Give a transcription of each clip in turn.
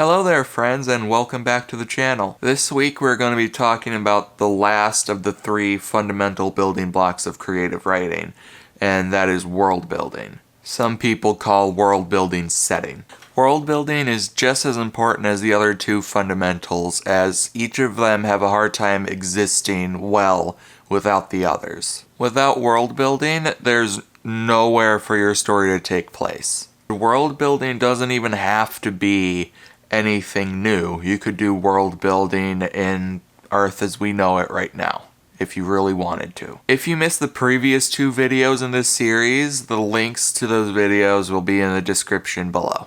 Hello there friends and welcome back to the channel. This week we're going to be talking about the last of the three fundamental building blocks of creative writing, and that is world building. Some people call world building setting. World building is just as important as the other two fundamentals, as each of them have a hard time existing well without the others. Without world building, there's nowhere for your story to take place. World building doesn't even have to be anything new. You could do world building in Earth as we know it right now, if you really wanted to. If you missed the previous two videos in this series, the links to those videos will be in the description below.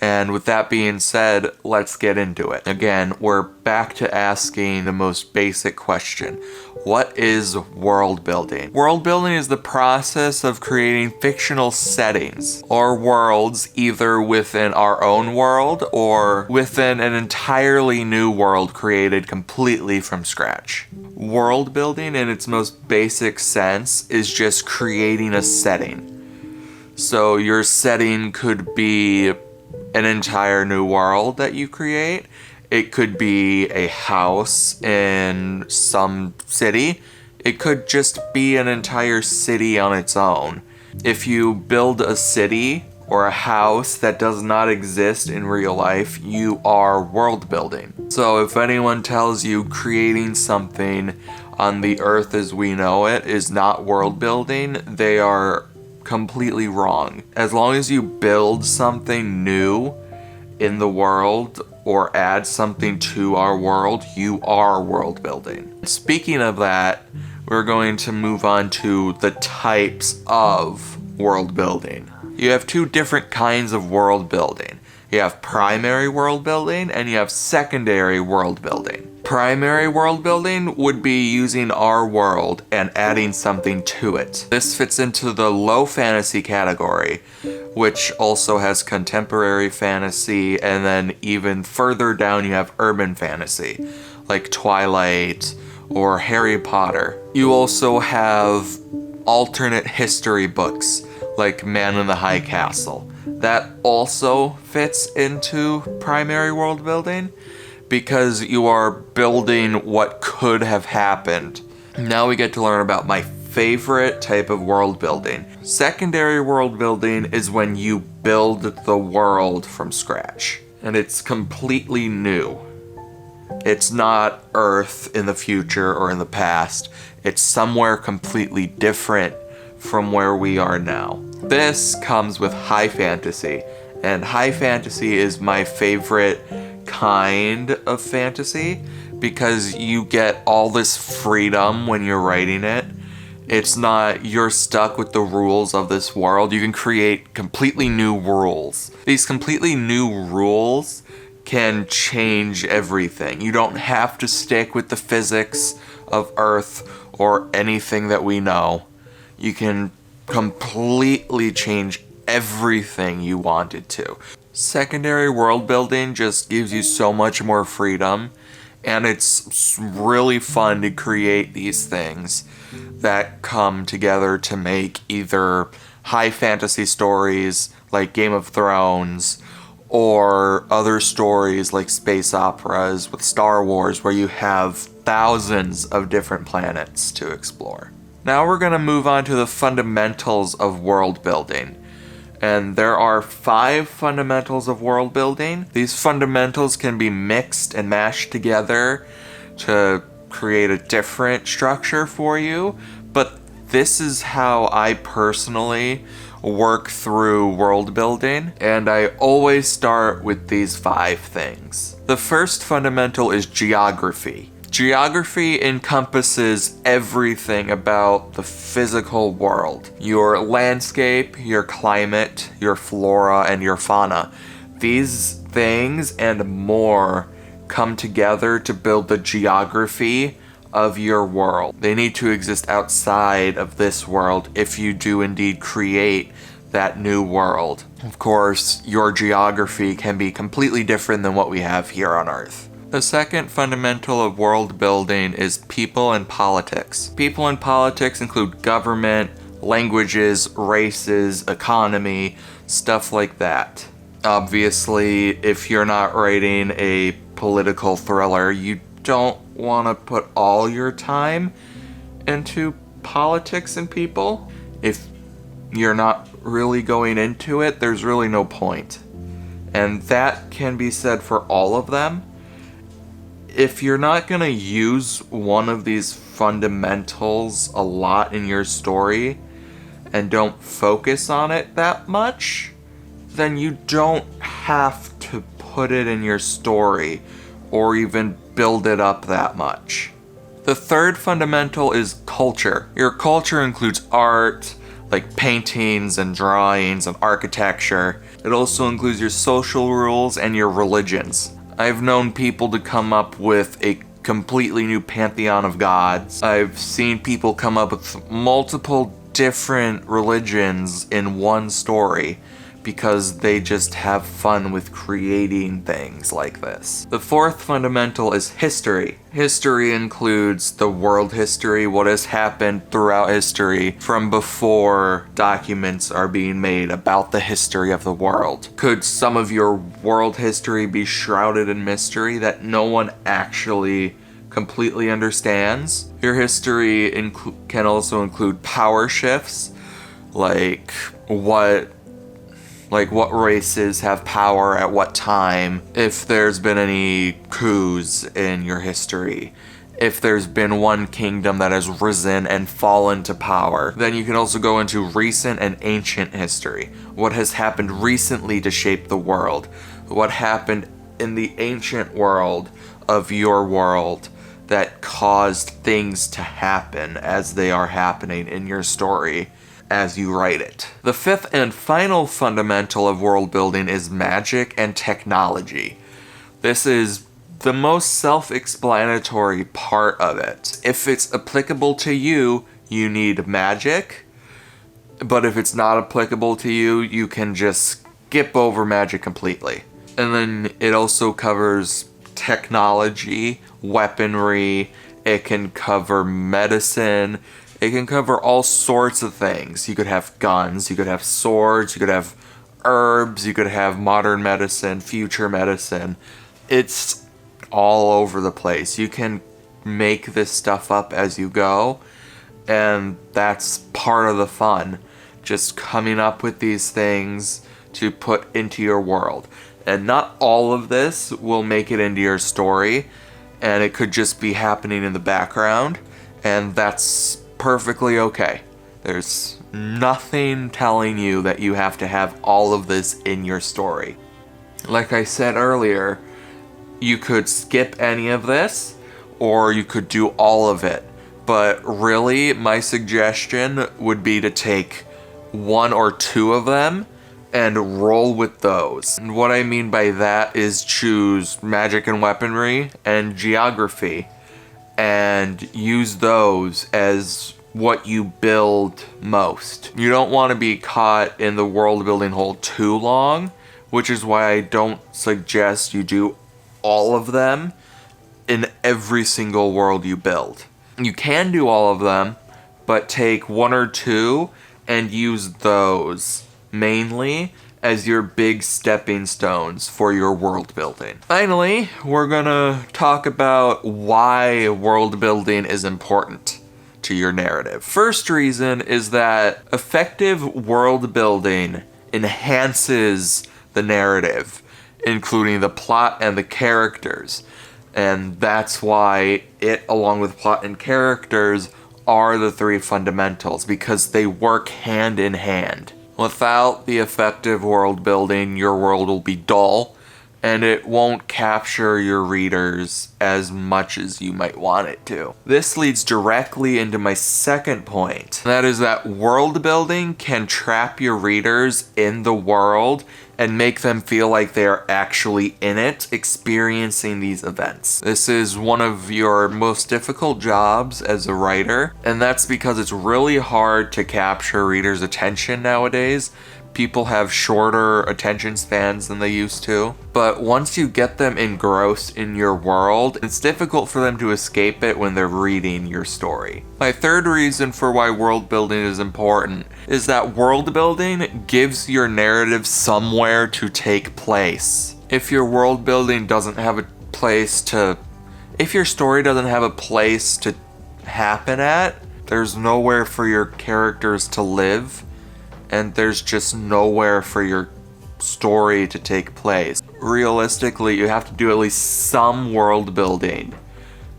And with that being said, let's get into it. Again, we're back to asking the most basic question. What is world building? World building is the process of creating fictional settings or worlds either within our own world or within an entirely new world created completely from scratch. World building in its most basic sense is just creating a setting. So your setting could be an entire new world that you create. It could be a house in some city. It could just be an entire city on its own. If you build a city or a house that does not exist in real life, you are world building. So if anyone tells you creating something on the earth as we know it is not world building, they are completely wrong. As long as you build something new in the world or add something to our world, you are world building. Speaking of that, we're going to move on to the types of world building. You have two different kinds of world building. You have primary world building and you have secondary world building. Primary world building would be using our world and adding something to it. This fits into the low fantasy category, which also has contemporary fantasy, and then even further down you have urban fantasy, like Twilight or Harry Potter. You also have alternate history books, like Man in the High Castle. That also fits into primary world building, because you are building what could have happened. Now we get to learn about my favorite type of world building. Secondary world building is when you build the world from scratch, and it's completely new. It's not Earth in the future or in the past. It's somewhere completely different from where we are now. This comes with high fantasy, and high fantasy is my favorite kind of fantasy because you get all this freedom when you're writing it. It's not you're stuck with the rules of this world. You can create completely new rules. These completely new rules can change everything. You don't have to stick with the physics of Earth or anything that we know. You can completely change everything you wanted to. Secondary world building just gives you so much more freedom, and it's really fun to create these things that come together to make either high fantasy stories like Game of Thrones or other stories like space operas with Star Wars, where you have thousands of different planets to explore. Now we're going to move on to the fundamentals of world building. And there are 5 fundamentals of world building. These fundamentals can be mixed and mashed together to create a different structure for you, but this is how I personally work through world building, and I always start with these 5 things. The first fundamental is geography. Geography encompasses everything about the physical world. Your landscape, your climate, your flora, and your fauna. These things and more come together to build the geography of your world. They need to exist outside of this world if you do indeed create that new world. Of course, your geography can be completely different than what we have here on Earth. The second fundamental of world building is people and politics. People and politics include government, languages, races, economy, stuff like that. Obviously, if you're not writing a political thriller, you don't want to put all your time into politics and people. If you're not really going into it, there's really no point. And that can be said for all of them. If you're not going to use one of these fundamentals a lot in your story and don't focus on it that much, then you don't have to put it in your story or even build it up that much. The third fundamental is culture. Your culture includes art, like paintings and drawings and architecture. It also includes your social rules and your religions. I've known people to come up with a completely new pantheon of gods. I've seen people come up with multiple different religions in one story because they just have fun with creating things like this. The fourth fundamental is history. History includes the world history, what has happened throughout history from before documents are being made about the history of the world. Could some of your world history be shrouded in mystery that no one actually completely understands? Your history can also include power shifts, like what races have power at what time, if there's been any coups in your history, if there's been one kingdom that has risen and fallen to power. Then you can also go into recent and ancient history. What has happened recently to shape the world? What happened in the ancient world of your world that caused things to happen as they are happening in your story as you write it. The fifth and final fundamental of world building is magic and technology. This is the most self-explanatory part of it. If it's applicable to you, you need magic, but if it's not applicable to you, you can just skip over magic completely. And then it also covers technology, weaponry, it can cover medicine, it can cover all sorts of things. You could have guns, you could have swords, you could have herbs, you could have modern medicine, future medicine. It's all over the place. You can make this stuff up as you go, and that's part of the fun. Just coming up with these things to put into your world. And not all of this will make it into your story, and it could just be happening in the background, and that's perfectly okay. There's nothing telling you that you have to have all of this in your story. Like I said earlier, you could skip any of this, or you could do all of it. But really, my suggestion would be to take one or two of them and roll with those. And what I mean by that is choose magic and weaponry and geography and use those as what you build most. You don't want to be caught in the world building hole too long, which is why I don't suggest you do all of them in every single world you build. You can do all of them, but take one or two and use those mainly as your big stepping stones for your world building. Finally, we're gonna talk about why world building is important to your narrative. First reason is that effective world building enhances the narrative, including the plot and the characters. And that's why it, along with plot and characters, are the three fundamentals, because they work hand in hand. Without the effective world building, your world will be dull, and it won't capture your readers as much as you might want it to. This leads directly into my second point. That is that world building can trap your readers in the world and make them feel like they are actually in it, experiencing these events. This is one of your most difficult jobs as a writer, and that's because it's really hard to capture readers' attention nowadays people have shorter attention spans than they used to. But once you get them engrossed in your world, it's difficult for them to escape it when they're reading your story. My third reason for why world building is important is that world building gives your narrative somewhere to take place. If your world building doesn't have a place to... If your story doesn't have a place to happen at, there's nowhere for your characters to live, and there's just nowhere for your story to take place. Realistically, you have to do at least some world building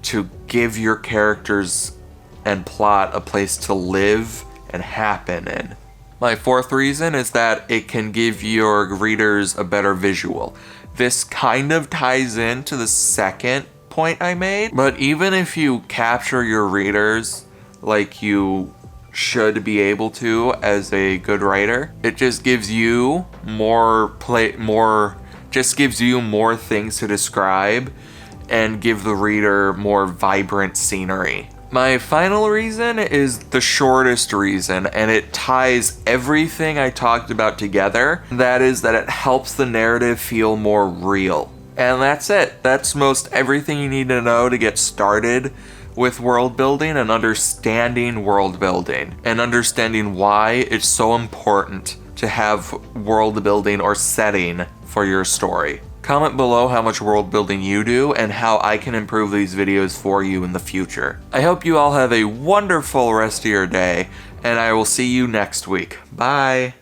to give your characters and plot a place to live and happen in. My fourth reason is that it can give your readers a better visual. This kind of ties into the second point I made, but even if you capture your readers like you should be able to as a good writer, it just gives you more things to describe and give the reader more vibrant scenery. My final reason is the shortest reason, and it ties everything I talked about together. That is that it helps the narrative feel more real. And that's it. That's most everything you need to know to get started with world building and understanding world building, and understanding why it's so important to have world building or setting for your story. Comment below how much world building you do and how I can improve these videos for you in the future. I hope you all have a wonderful rest of your day, and I will see you next week. Bye!